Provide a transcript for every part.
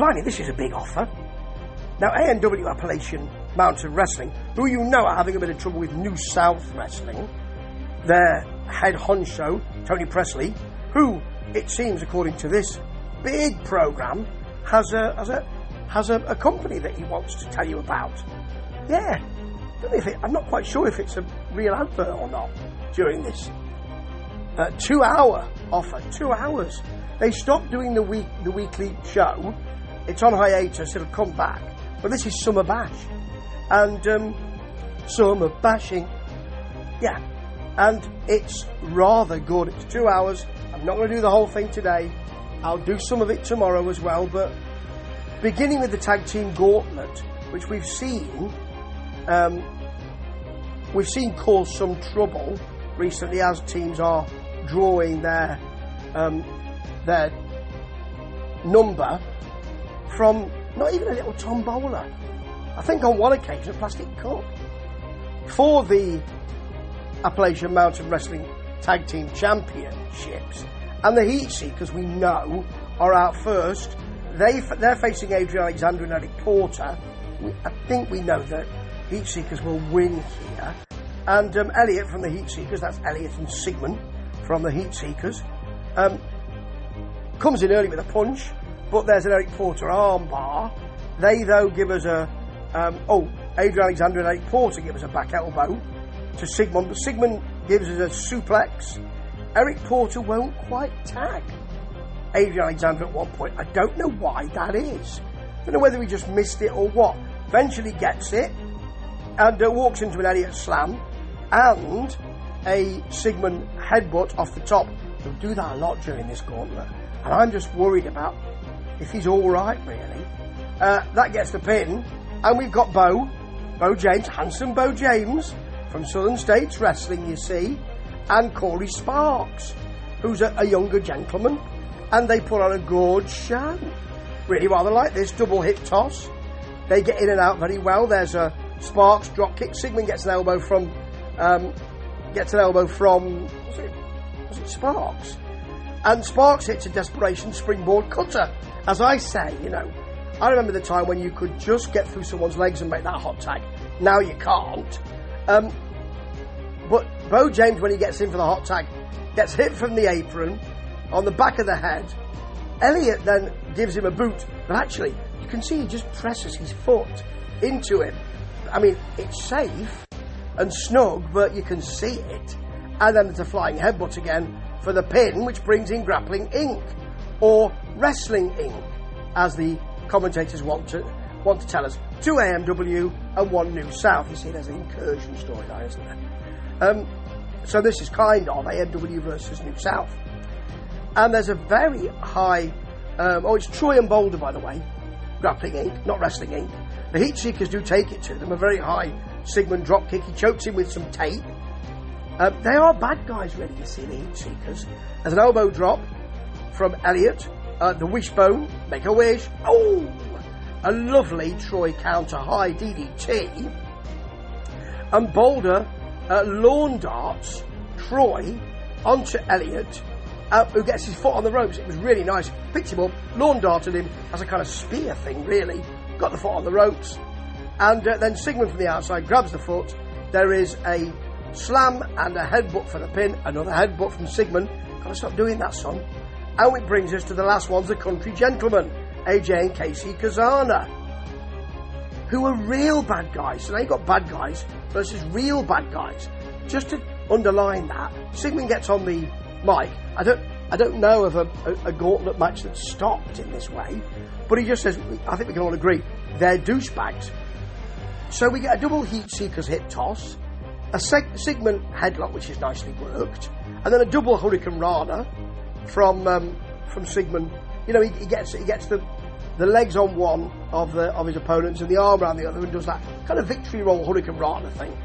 mind you, this is a big offer. Now, AMW Appalachian Mountain Wrestling, who you know are having a bit of trouble with New South Wrestling, their head honcho, Tony Presley, who, it seems, according to this big programme, has a company that he wants to tell you about. Yeah, I'm not quite sure if it's a real advert or not during this 2-hour offer. 2 hours. They stopped doing the weekly show. It's on hiatus. It'll come back. But this is Summer Bash, and Summer Bashing, yeah, and it's rather good. It's 2 hours. I'm not going to do the whole thing today. I'll do some of it tomorrow as well. But beginning with the tag team gauntlet, which we've seen cause some trouble recently as teams are drawing their number from not even a little tombola. I think on one occasion a plastic cup. For the Appalachian Mountain Wrestling Tag Team Championships, and the Heat Seekers, we know, are out first. They're facing Adrian Alexander and Eric Porter. I think we know that Heat Seekers will win here. And Elliot from the Heat Seekers, that's Elliot and Sigmund from the Heat Seekers, comes in early with a punch, but there's an Eric Porter armbar. They, though, give us Adrian Alexander and Eric Porter give us a back elbow to Sigmund, but Sigmund gives us a suplex. Eric Porter won't quite tag Adrian Alexander at one point. I don't know why that is. I don't know whether he just missed it or what. Eventually gets it and walks into an Elliot slam and a Sigmund headbutt off the top. He'll do that a lot during this gauntlet, and I'm just worried about if he's all right, really. That gets the pin, and we've got Bo James, handsome Bo James from Southern States Wrestling, you see, and Corey Sparks, who's a younger gentleman, and they put on a gorge show. Really rather like this double hip toss. They get in and out very well. There's a Sparks drop kick. Sigmund gets an elbow from was it Sparks? And Sparks hits a desperation springboard cutter. As I say, I remember the time when you could just get through someone's legs and make that hot tag. Now you can't. But Bo James, when he gets in for the hot tag, gets hit from the apron on the back of the head. Elliot then gives him a boot, but actually you can see he just presses his foot into him. I mean, it's safe and snug, but you can see it. And then there's a flying headbutt again for the pin, which brings in Grappling Inc. or Wrestling Inc., as the commentators want to tell us. 2 AMW and 1 New South. You see, there's an incursion storyline, isn't there? So this is kind of AMW versus New South. And there's a very high... it's Troy and Boulder, by the way. Grappling Inc., not Wrestling Inc. The Heat Seekers do take it to them. A very high Sigmund drop kick. He chokes him with some tape. They are bad guys, really, you see, the Heat Seekers. There's an elbow drop from Elliot. The wishbone. Make a wish. Oh! A lovely Troy counter high DDT. And Boulder lawn darts Troy onto Elliot, who gets his foot on the ropes. It was really nice. Picked him up, lawn darted him as a kind of spear thing, really. Got the foot on the ropes. And then Sigmund from the outside grabs the foot. There is a slam and a headbutt for the pin. Another headbutt from Sigmund. Gotta stop doing that, son. And it brings us to the last ones, the Country Gentlemen, AJ and Casey Kazana, who are real bad guys. So now you've got bad guys versus real bad guys. Just to underline that, Sigmund gets on the mic. I don't know of a gauntlet match that's stopped in this way, but he just says, I think we can all agree, they're douchebags. So we get a double Heat Seekers hip toss, a Sigmund headlock, which is nicely worked, and then a double Hurricane Rana from Sigmund. He gets the legs on one of his opponents and the arm around the other, and does that kind of victory roll Hurricane Rana thing.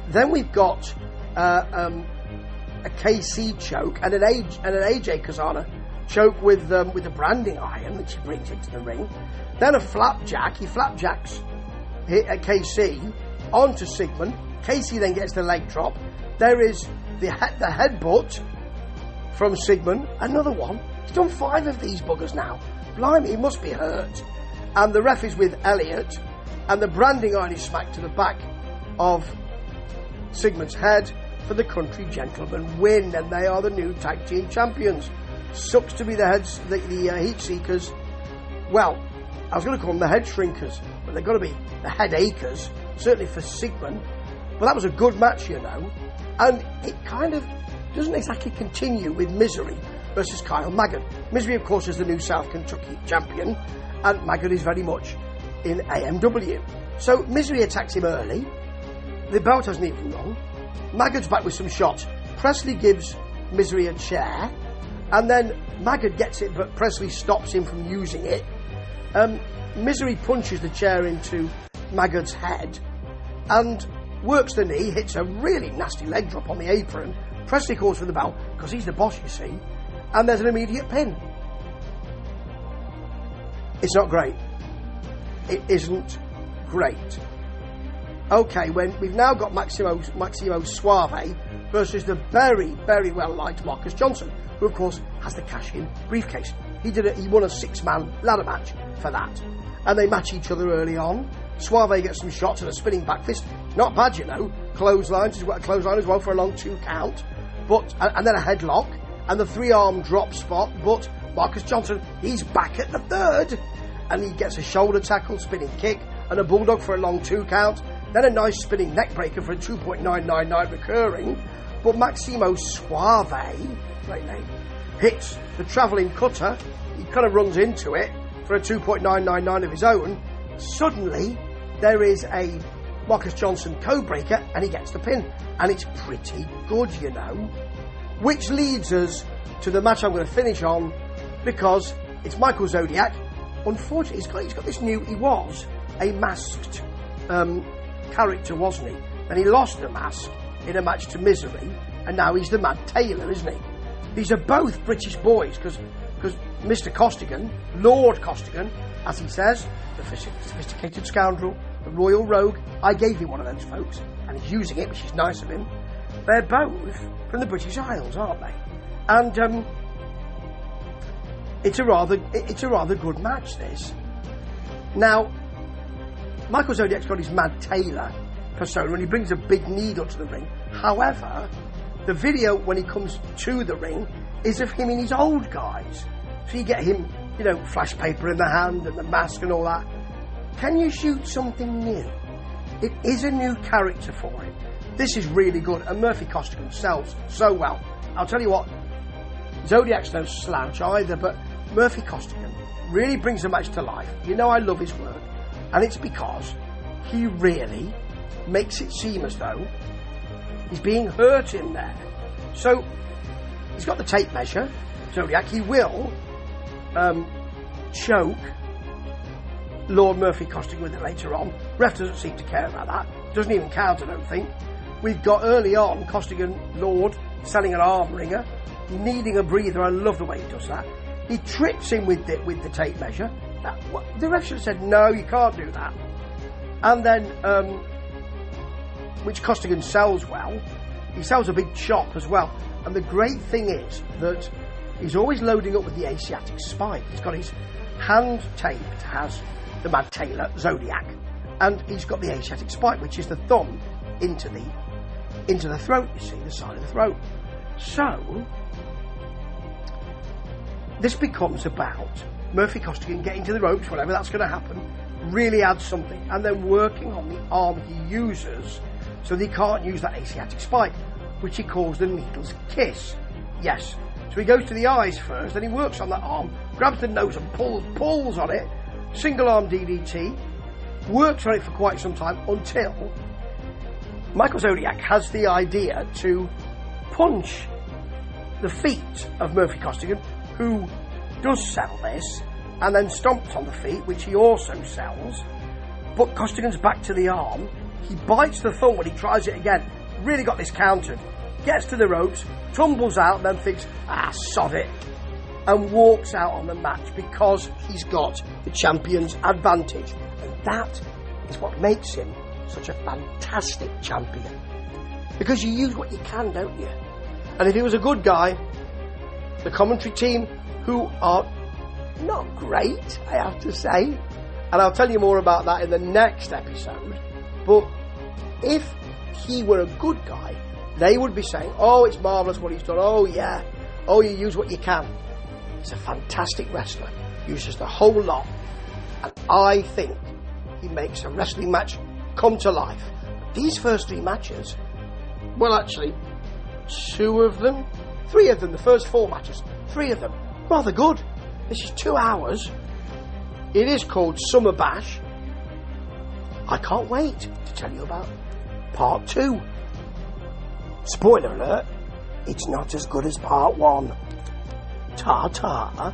Then we've got a KC choke and an AJ Kazana choke with the branding iron, which he brings into the ring. Then a flapjack. He flapjacks KC onto Sigmund. KC then gets the leg drop. There is the headbutt from Sigmund. Another one. He's done 5 of these buggers now. blimey, he must be hurt. And the ref is with Elliot, and the branding iron is smacked to the back of Sigmund's head for the country gentlemen win, and they are the new tag team champions. Sucks to be the heat seekers. Well, I was going to call them the head shrinkers, but they've got to be the head achers, certainly for Sigmund. But that was a good match, you know, and it kind of doesn't exactly continue with Misery versus Kyle Maggard. Misery, of course, is the new South Kentucky champion, and Maggard is very much in AMW. So Misery attacks him early. The belt hasn't even run. Maggard's back with some shots. Presley gives Misery a chair, and then Maggard gets it, but Presley stops him from using it. Misery punches the chair into Maggard's head and works the knee, hits a really nasty leg drop on the apron. Presley calls for the bell because he's the boss, you see, and there's an immediate pin. It's not great. It isn't great. Okay, when we've now got Maximo Suave versus the very, very well-liked Marcus Johnson, who of course has the cash-in briefcase. He won a 6-man ladder match for that. And they match each other early on. Suave gets some shots and a spinning back fist. Not bad, you know. Clothesline as well for a long 2 count. And then a headlock and the 3-arm drop spot. But Marcus Johnson, he's back at the 3rd. And he gets a shoulder tackle, spinning kick, and a bulldog for a long 2 count. Then a nice spinning neck breaker for a 2.999 recurring. But Maximo Suave, great name, hits the travelling cutter. He kind of runs into it for a 2.999 of his own. Suddenly, there is a Marcus Johnson code breaker, and he gets the pin. And it's pretty good, you know. Which leads us to the match I'm going to finish on, because it's Michael Zodiac. Unfortunately, he's got this new... He was a masked character, wasn't he? And he lost the mask in a match to Misery, and now he's the Mad Taylor, isn't he? These are both British boys, because Mr. Costigan, Lord Costigan, as he says, the sophisticated scoundrel, the royal rogue, I gave him one of those folks, and he's using it, which is nice of him. They're both from the British Isles, aren't they? And it's a rather good match, this. Now, Michael Zodiac's got his Mad Taylor persona, and he brings a big needle to the ring. However, the video when he comes to the ring is of him in his old guise. So you get him, you know, flash paper in the hand and the mask and all that. Can you shoot something new? It is a new character for him. This is really good, and Murphy Costigan sells so well. I'll tell you what, Zodiac's no slouch either, but Murphy Costigan really brings the match to life. You know I love his work, and it's because he really makes it seem as though he's being hurt in there. So he's got the tape measure, Zodiac. He will choke Lord Murphy Costigan with it later on. Ref doesn't seem to care about that. Doesn't even count, I don't think. We've got early on Costigan, Lord, selling an arm wringer, needing a breather. I love the way he does that. He trips him with the tape measure. The ref should have said, no, you can't do that. And then, which Costigan sells well, he sells a big chop as well. And the great thing is that he's always loading up with the Asiatic spike. He's got his hand taped, has the Mad Taylor Zodiac, and he's got the Asiatic spike, which is the thumb into the throat, you see, the side of the throat. So this becomes about Murphy Costigan getting to the ropes, whatever that's going to happen, really adds something, and then working on the arm he uses so that he can't use that Asiatic spike, which he calls the Needle's Kiss. Yes. So he goes to the eyes first, then he works on that arm, grabs the nose and pulls on it, single arm DDT, works on it for quite some time until Michael Zodiac has the idea to punch the feet of Murphy Costigan, who does sell this, and then stomps on the feet, which he also sells. But Costigan's back to the arm. He bites the thumb when he tries it again. Really got this countered. Gets to the ropes, tumbles out, then thinks, sod it, and walks out on the match because he's got the champion's advantage. And that is what makes him such a fantastic champion. Because you use what you can, don't you? And if he was a good guy, the commentary team, who are not great, I have to say. And I'll tell you more about that in the next episode. But if he were a good guy, they would be saying, oh, it's marvellous what he's done. Oh, yeah. Oh, you use what you can. He's a fantastic wrestler. Uses the whole lot. And I think he makes a wrestling match come to life. These first 3 matches, well, actually, 2 of them, 3 of them, the first 4 matches, 3 of them, rather good. This is 2 hours. It is called Summerbash. I can't wait to tell you about part 2. Spoiler alert, it's not as good as part 1. Ta-ta.